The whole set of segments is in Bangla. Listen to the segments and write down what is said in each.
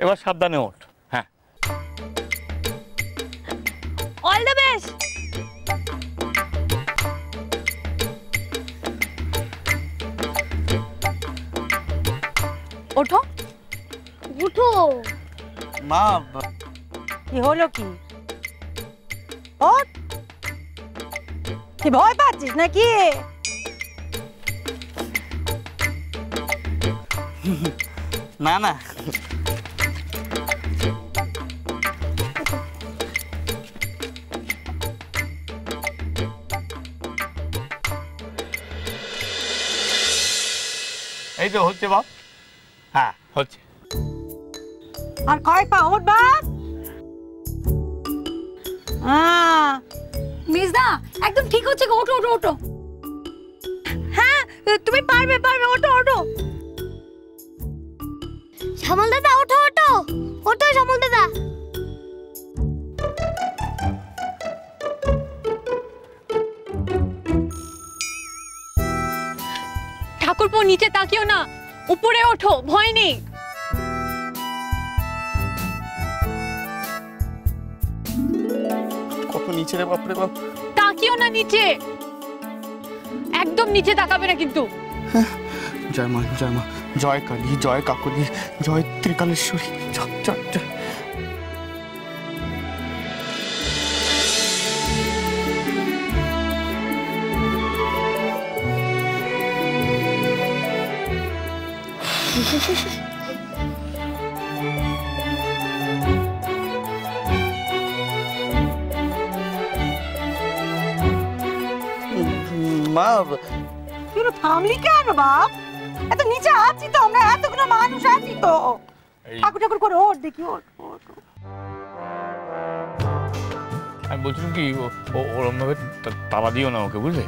এবার সাবধানে ওঠ। হ্যাঁ, অল দ্য বেস্ট। ওঠো উঠো। মা কি হলো কি? ওঠ, কি ভয় পাচ্ছিস নাকি? না না, এই তো হচ্ছে বাপ। হ্যাঁ হচ্ছে। আর কয়েক পা ওঠ বাপ। মিসদা একদম ঠিক হচ্ছে, ওঠো ওঠো ওঠো। হ্যাঁ তুমি পারবে পারবে, ওঠো ওঠো। শ্যামল দাদা ওঠো ওঠো ওঠো শ্যামল দাদা। ঠাকুরপো নিচে তাকিও না, উপরে ওঠো, ভয় নেই। কত নিচে রে বাপরে বাপ। তাকিও না নিচে, একদম নিচে তাকাবে না কিন্তু। জয় মা জয় মা, জয় কালী, জয় কাকুলি, জয় ত্রিকালেশ্বরী। জয় জয় জয়। মা তুই থামলি কেন বাপ? এত নিচে আছি তো আমরা, এতগুলো মানুষ আছি তো। ঠাকুর ঠাকুর করে ওঠ দেখি, ওঠ ওঠ। আমি বলছিলাম কি, ওরম ভাবে তাড়া দিও না ওকে, বুঝলে?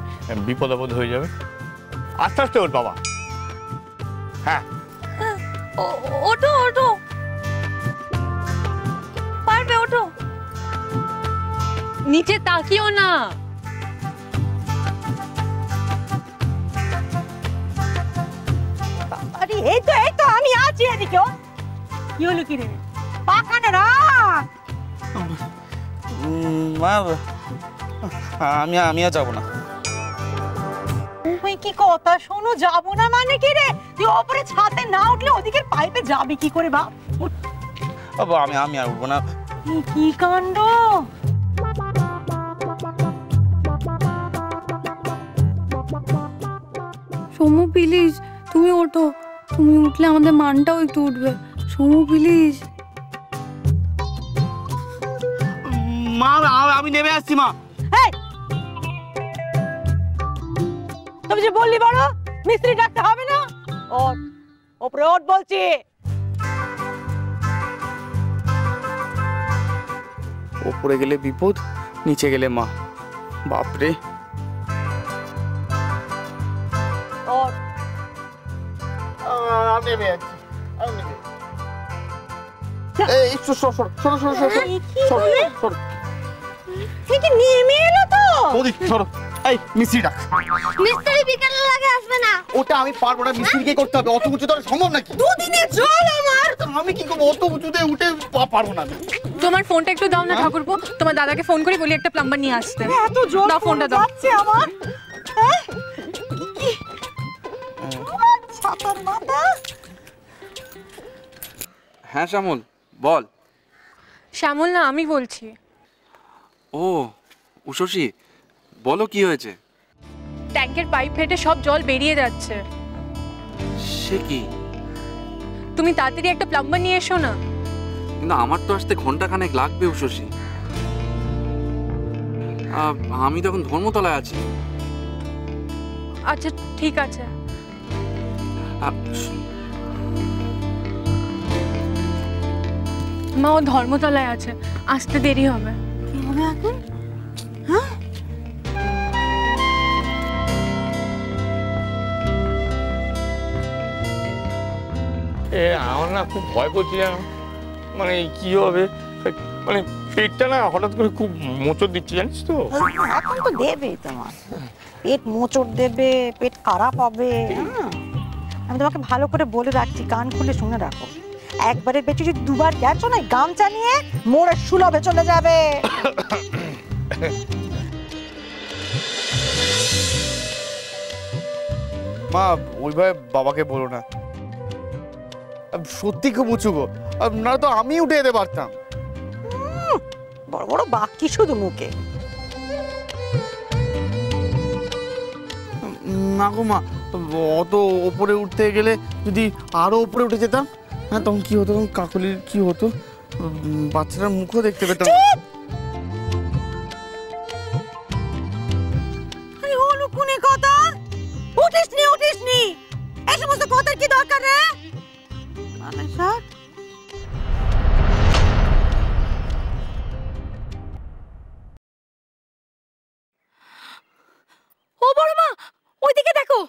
বিপদ আপদ হয়ে যাবে। আস্তে আস্তে ওঠ বাবা। হ্যাঁ ওঠো ওঠো, পারবে, ওঠো। নিচে তাকিও না। আরে এই তো আমি আছি এদিকে। কি হলো কি রে? পাখানে রাখ। মা আমি আর যাবো না। তুই কি কথা শোনো, যাবো না মানে কি রে? তুই ওপরে ছাদে না উঠলে ওদিকে পাইপে যাবি কি করে বাপ? বাবা আমি আর উঠবো না। কি কাণ্ড! সমু প্লিজ তুমি ওঠো, তুমি উঠলে আমাদের মানটাও একটু উঠবে। সমু প্লিজ। মা আমি নেমে আসছি মা। এই তুমি যে বললি বড় মিস্ত্রি ডাকতে হবে না? ওঠ, ওপরে ওঠ বলছি। ওপরে গেলে বিপদ, নিচে গেলে মা। বাপরে। ওঠ। আমি নেমে যাচ্ছি, আমি নেমে। এই সর সর সর সর সর সর সর। তুই কি নেমে এলো তো? ওদিক সর। এই মিস্ত্রি ডাক। মিস্ত্রি বিকেলে লাগে আসবে না। ওটা আমি পারবো না, মিস্ত্রিকে করতে হবে। অত উঁচু তো সম্ভব নাকি? দুদিনে জল আমার। আমি কি করবো? অত উঁচুতে উঠে পারবো না আমি। তোমার ফোনটা একটু দাও না ঠাকুরপো, তোমার দাদাকে ফোন করে বলি একটা প্লাম্বার নিয়ে আসতে। এত জল দাও ফোনটা দাও। যাচ্ছে আমার। ছাতার মাথা। হ্যাঁ শ্যামল বল। শ্যামল না, আমি বলছি। ও উষসী, বলো কি হয়েছে? ট্যাঙ্কের পাইপ ফেটে সব জল বেরিয়ে যাচ্ছে। সে কি? তুমি তাড়াতাড়ি একটা প্লাম্বার নিয়ে এসো না। কিন্তু আমার তো আসতে ঘন্টাখানেক লাগবে উষসী। আমি তখন ধর্মতলায় আছি। আচ্ছা ঠিক আছে। মা ও ধর্মতলায় আছে, আসতে দেরি হবে। কি হবে এখন? হ্যাঁ আমার না খুব ভয় করছে জানো, মানে কি হবে, মানে পেটটা না হঠাৎ করে খুব মোচড় দিচ্ছে জানিস তো। এখন তো দেবে তোমার পেট, মোচড় দেবে, পেট খারাপ হবে। আমি তোমাকে ভালো করে বলে রাখছি, কান খুলে শুনে রাখো। একবারের বেশি যদি দুবার গেছো না, গামছা নিয়ে মোড়ের সুলভে চলে যাবে। মা ওইভাবে বাবাকে বলো না, সত্যি খুব উঁচু গো, না তো আমি উঠে যেতে পারতাম। বড় বড় বাক্য শুধু মুখে। না গো মা, অত ওপরে উঠতে গেলে যদি আরো উপরে উঠে যেতাম, হ্যাঁ তখন কি হতো, তখন কাকলির কি হতো, বাচ্চাটার মুখও দেখতে পেতাম। হলো কোনে কথা, উঠিস নি এই সমস্ত কথার কি দরকার রে? মানে স্যার ও বড় মা, ওইদিকে দেখো।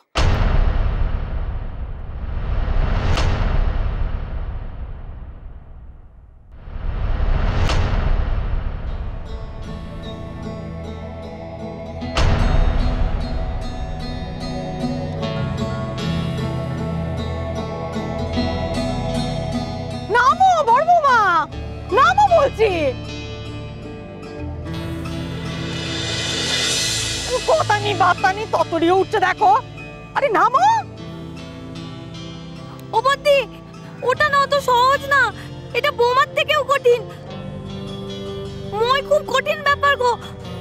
নামো বড় বৌমা, নামো বলছি। কথা নি বার্তা নি, ততড়িও উঠছে দেখো। আরে নামো। ও বদ্দি, ওটা না অত সহজ না, এটা বোমার থেকেও কঠিন। মই খুব কঠিন ব্যাপার গো,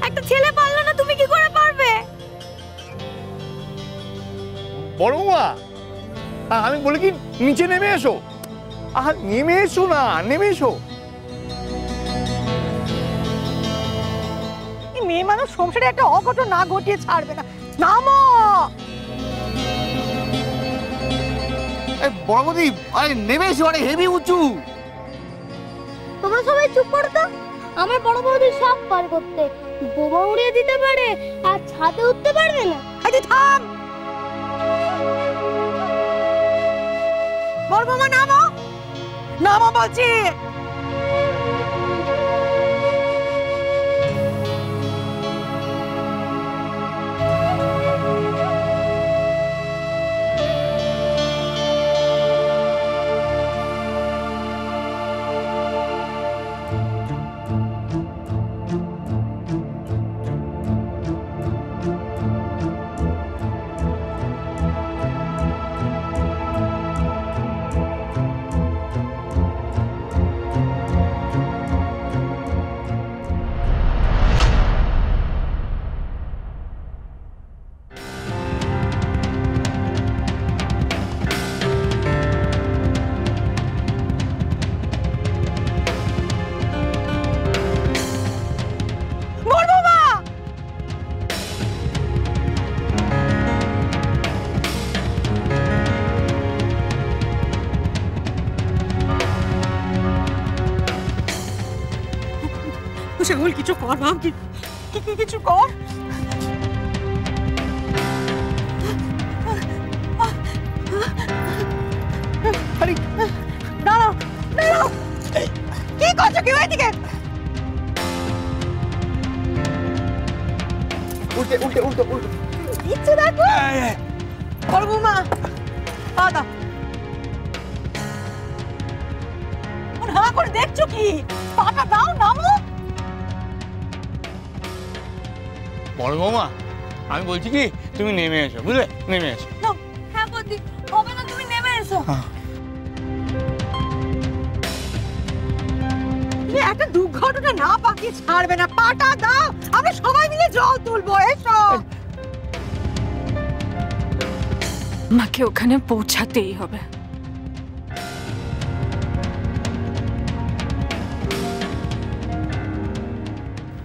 একটা ছেলে পারলো না, তুমি কি করে পারবে? বড় মা, আমি বলি কি নিচে নেমে এসো। নেমে এসো না, নেমে এসো। মেয়ে মানুষ সংসারে একটা অঘটন না ঘটিয়ে ছাড়বে না। নামো। বড় বৌদি, আরে নেমে এসো, আরে হেভি উঁচু। তোমরা সবাই চুপ করো তো। আমার বড় বৌদি সব পার করতে, বোমা উড়িয়ে দিতে পারে আর ছাদে উঠতে পারবে না। আরে থাম। বড় বৌমা নামো, নামো বলছি। সেগুলো কিছু কর ভাব, কিছু কর। দাঁড়াও দাঁড়াও, কি করছো কি ওইদিকে? উল্টে উল্টে উল্টে উল্টে ইচ্ছে দেখো। বড় বৌমা দাদা, হা করে দেখছো কি? পাটা দাও, নামো। বড় বৌমা, আমি বলছি কি তুমি নেমে এসো, বুঝলে, নেমে এসো। হ্যাঁ বদ্দি, হবে না, তুমি নেমে এসো। একটা দুর্ঘটনা না পাকিয়ে ছাড়বে না, পাটা দাও, আমরা সবাই মিলে জল তুলবো। এসো। মাকে ওখানে পৌঁছাতেই হবে।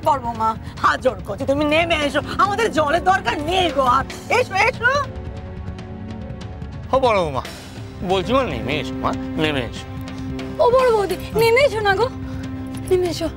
বড় বৌমা হাত জোর করছি, তুমি নেমে এসো, আমাদের জলের দরকার নেই গো। আর এসো এসো। ও বড় বৌমা, বলছি মা নেমে এসো, মা নেমে এসো। ও বড় বৌদি, নেমে এসো না গো, নেমে এসো।